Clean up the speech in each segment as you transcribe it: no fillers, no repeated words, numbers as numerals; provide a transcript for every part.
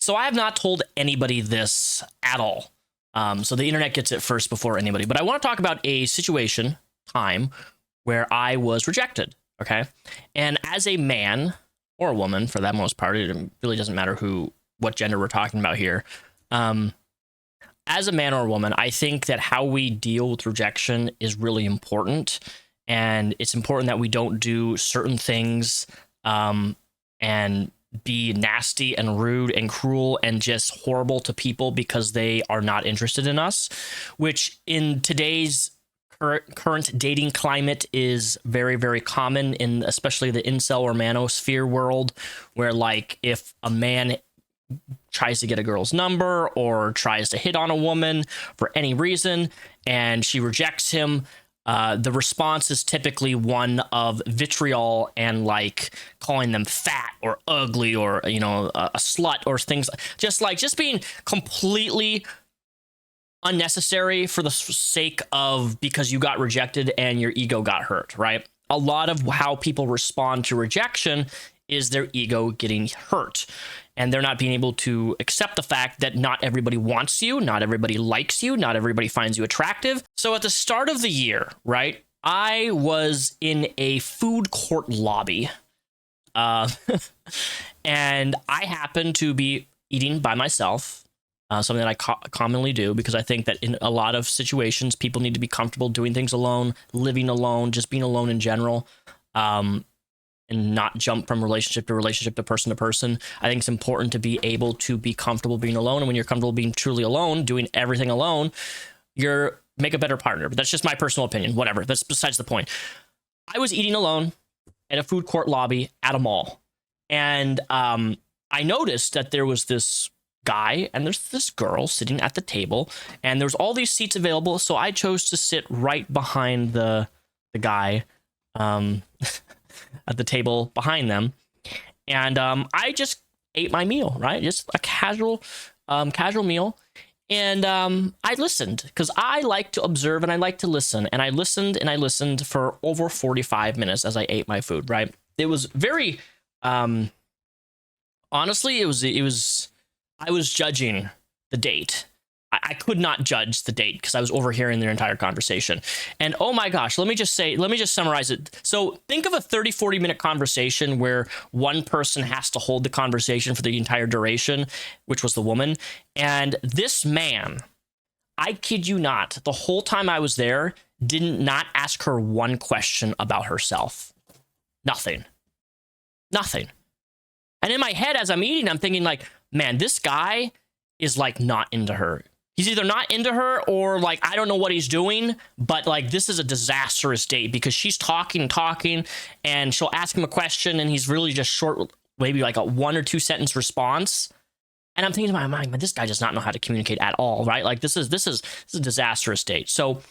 So I have not told anybody this at all. So the internet gets it first before anybody. But I want to talk about a situation, time, where I was rejected. Okay. And as a man or a woman, for that most part, it really doesn't matter what gender we're talking about here. As a man or a woman, I think that how we deal with rejection is really important. And it's important that we don't do certain things and be nasty and rude and cruel and just horrible to people because they are not interested in us, which in today's current dating climate is very, very common in especially the incel or manosphere world, where like if a man tries to get a girl's number or tries to hit on a woman for any reason and she rejects him, the response is typically one of vitriol and like calling them fat or ugly or, you know, a slut or things just being completely unnecessary for the sake of because you got rejected and your ego got hurt, right? A lot of how people respond to rejection is their ego getting hurt and they're not being able to accept the fact that not everybody wants you, not everybody likes you, not everybody finds you attractive. So at the start of the year, right, I was in a food court lobby and I happened to be eating by myself, something that I commonly do because I think that in a lot of situations, people need to be comfortable doing things alone, living alone, just being alone in general. And not jump from relationship to relationship to person. I think it's important to be able to be comfortable being alone. And when you're comfortable being truly alone, doing everything alone, you're make a better partner. But that's just my personal opinion. Whatever. That's besides the point. I was eating alone at a food court lobby at a mall. And I noticed that there was this guy and there's this girl sitting at the table. And there's all these seats available. So I chose to sit right behind the guy. At the table behind them, and I just ate my meal, right? Just a casual meal, and I listened because I like to observe and I like to listen, and I listened for over 45 minutes as I ate my food. Right? It was very, honestly, it was. I was judging the date. I could not judge the date because I was overhearing their entire conversation. And oh my gosh, let me just summarize it. So think of a 30, 40-minute conversation where one person has to hold the conversation for the entire duration, which was the woman. And this man, I kid you not, the whole time I was there, did not ask her one question about herself. Nothing. And in my head, as I'm eating, I'm thinking like, man, this guy is like not into her. He's either not into her or like, I don't know what he's doing, but like, this is a disastrous date because she's talking and she'll ask him a question and he's really just short, maybe like a 1 or 2 sentence response. And I'm thinking to my mind, man, this guy does not know how to communicate at all, right? Like this is a disastrous date. So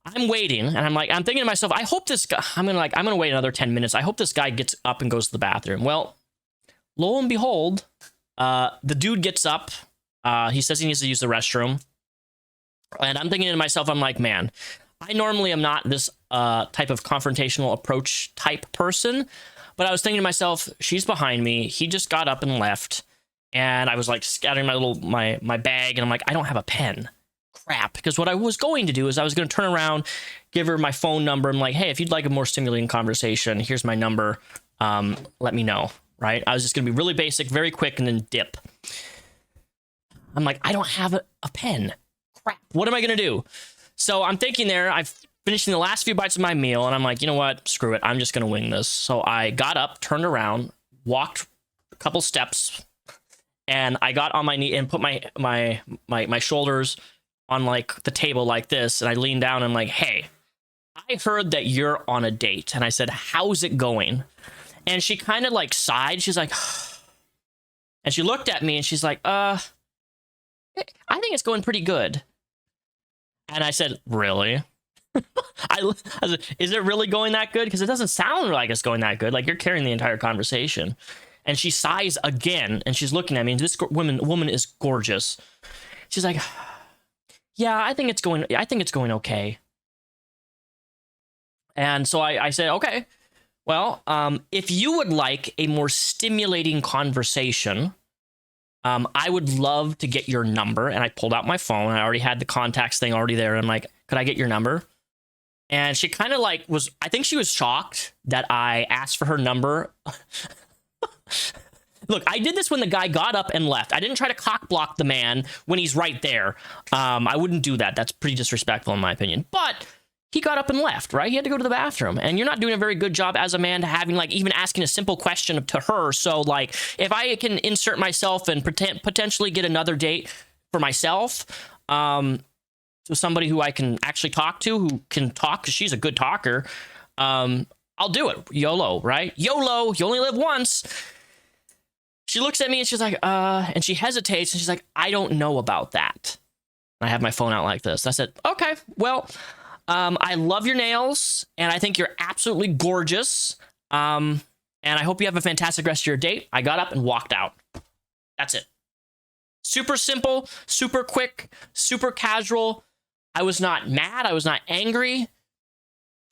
I'm waiting and I'm thinking to myself, I hope this guy, I'm going to wait another 10 minutes. I hope this guy gets up and goes to the bathroom. Well, lo and behold, the dude gets up. He says he needs to use the restroom. And I'm thinking to myself, I'm like, man, I normally am not this type of confrontational approach type person. But I was thinking to myself, she's behind me. He just got up and left. And I was like scattering my bag. And I'm like, I don't have a pen. Crap. Because what I was going to do is I was going to turn around, give her my phone number. I'm like, hey, if you'd like a more stimulating conversation, here's my number. Let me know. Right? I was just going to be really basic, very quick, and then dip. I'm like, I don't have a pen. Crap. What am I going to do? So I'm thinking there, I'm finishing the last few bites of my meal, and I'm like, you know what? Screw it. I'm just going to wing this. So I got up, turned around, walked a couple steps, and I got on my knee and put my shoulders on like the table like this, and I leaned down and I'm like, hey, I heard that you're on a date. And I said, how's it going? And she kind of like sighed. She's like, and she looked at me and she's like, I think it's going pretty good. And I said, really? I said, is it really going that good? Because it doesn't sound like it's going that good. Like you're carrying the entire conversation. And she sighs again, and she's looking at me. And this woman is gorgeous. She's like, yeah, I think it's going okay. And so I said, okay, Well, if you would like a more stimulating conversation, I would love to get your number. And I pulled out my phone. I already had the contacts thing already there. I'm like, could I get your number? And she kind of like I think she was shocked that I asked for her number. Look, I did this when the guy got up and left. I didn't try to cock block the man when he's right there. I wouldn't do that. That's pretty disrespectful in my opinion. But he got up and left, right? He had to go to the bathroom. And you're not doing a very good job as a man to having like even asking a simple question to her. So like if I can insert myself and potentially get another date for myself, to somebody who I can actually talk to, who can talk because she's a good talker, I'll do it. YOLO, right? YOLO, you only live once. She looks at me and she's like, and she hesitates and she's like, I don't know about that. And I have my phone out like this. I said, okay, well, I love your nails and I think you're absolutely gorgeous. And I hope you have a fantastic rest of your date. I got up and walked out. That's it. Super simple, super quick, super casual. I was not mad. I was not angry.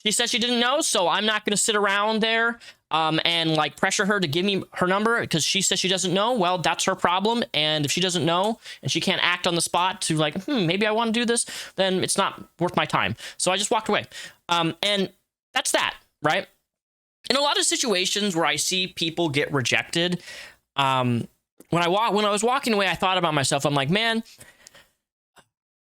She said she didn't know, so I'm not going to sit around there and like pressure her to give me her number because she says she doesn't know. Well, that's her problem. And if she doesn't know and she can't act on the spot to like, maybe I want to do this, then it's not worth my time. So I just walked away. And that's that, right? In a lot of situations where I see people get rejected, when I was walking away, I thought about myself. I'm like, man,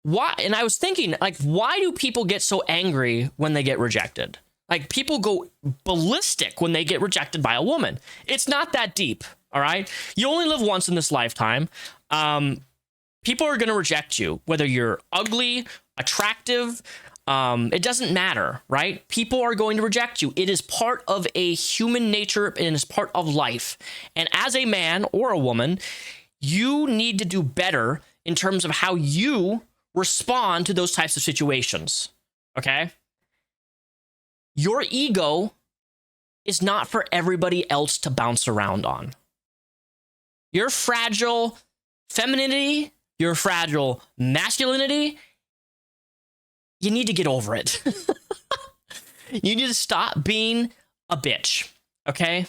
why? And I was thinking, like, why do people get so angry when they get rejected? Like, people go ballistic when they get rejected by a woman. It's not that deep, all right? You only live once in this lifetime. People are going to reject you, whether you're ugly, attractive. It doesn't matter, right? People are going to reject you. It is part of a human nature and it's part of life. And as a man or a woman, you need to do better in terms of how you respond to those types of situations, okay? Your ego is not for everybody else to bounce around on. Your fragile femininity, your fragile masculinity, you need to get over it. You need to stop being a bitch, okay?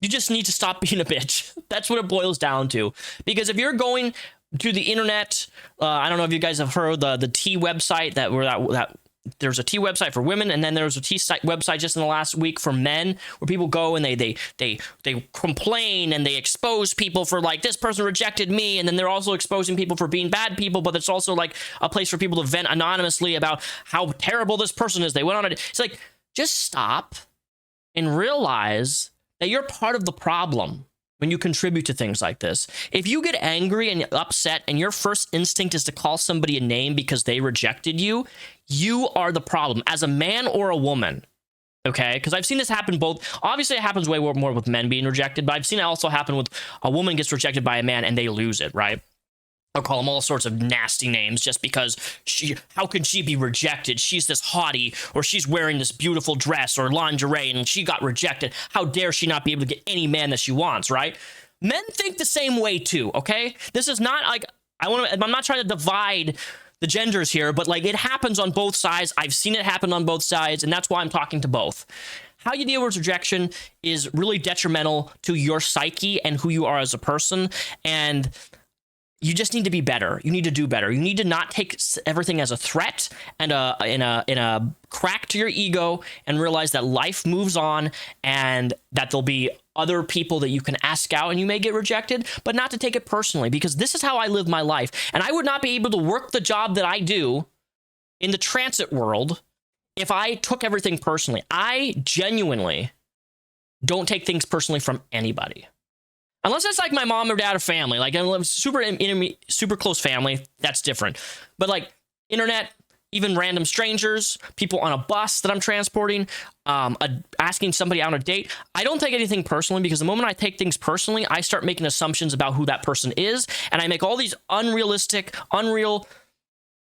You just need to stop being a bitch. That's what it boils down to. Because if you're going to the internet, I don't know if you guys have heard the T website that there's a T website for women, and then there's a T website just in the last week for men, where people go and they complain and they expose people for like, this person rejected me, and then they're also exposing people for being bad people, but it's also like a place for people to vent anonymously about how terrible this person is. They went on it. It's like, just stop and realize that you're part of the problem when you contribute to things like this. If you get angry and upset and your first instinct is to call somebody a name because they rejected you, you are the problem as a man or a woman, okay? Because I've seen this happen both. Obviously, it happens way more with men being rejected, but I've seen it also happen with a woman gets rejected by a man and they lose it, right? I'll call them all sorts of nasty names just because how can she be rejected? She's this hottie, or she's wearing this beautiful dress or lingerie and she got rejected. How dare she not be able to get any man that she wants, right? Men think the same way too, okay? This is not like, I'm not trying to divide the genders here, but like it happens on both sides. I've seen it happen on both sides, and that's why I'm talking to both. How you deal with rejection is really detrimental to your psyche and who you are as a person, and you just need to be better. You need to do better. You need to not take everything as a threat and in a crack to your ego, and realize that life moves on and that there'll be other people that you can ask out and you may get rejected, but not to take it personally, because this is how I live my life. And I would not be able to work the job that I do in the transit world if I took everything personally. I genuinely don't take things personally from anybody. Unless it's like my mom or dad or family, like I'm super close family, that's different. But like internet, even random strangers, people on a bus that I'm transporting, asking somebody out on a date, I don't take anything personally, because the moment I take things personally, I start making assumptions about who that person is, and I make all these unrealistic,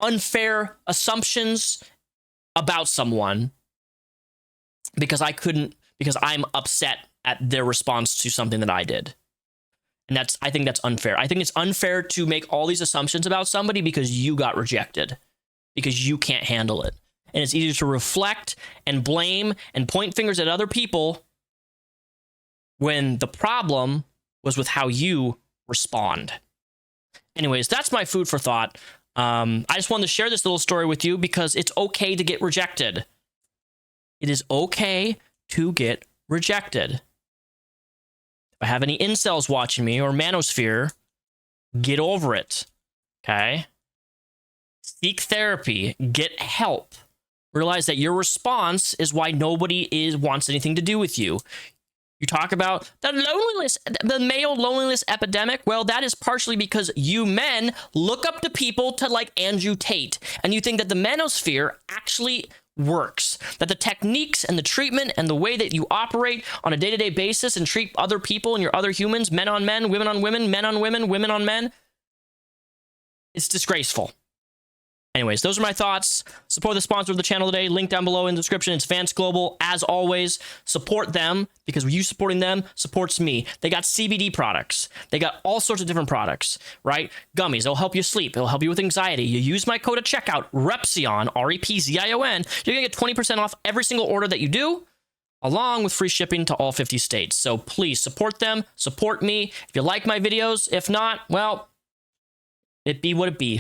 unfair assumptions about someone because I'm upset at their response to something that I did. And I think that's unfair. I think it's unfair to make all these assumptions about somebody because you got rejected, because you can't handle it. And it's easier to reflect and blame and point fingers at other people when the problem was with how you respond. Anyways, that's my food for thought. I just wanted to share this little story with you because it's okay to get rejected. It is okay to get rejected. If I have any incels watching me or manosphere, get over it. Okay? Seek therapy. Get help. Realize that your response is why nobody wants anything to do with you. You talk about the loneliness, the male loneliness epidemic. Well, that is partially because you men look up to people to like Andrew Tate, and you think that the manosphere actually works, that the techniques and the treatment and the way that you operate on a day-to-day basis and treat other people and your other humans, men on men, women on women, men on women, women on men, it's disgraceful. Anyways, those are my thoughts. Support the sponsor of the channel today. Link down below in the description. It's Vance Global. As always, support them because you supporting them supports me. They got CBD products. They got all sorts of different products, right? Gummies. It'll help you sleep. It'll help you with anxiety. You use my code at checkout, REPZION, R-E-P-Z-I-O-N. You're going to get 20% off every single order that you do, along with free shipping to all 50 states. So please support them. Support me. If you like my videos, if not, well, it be what it be.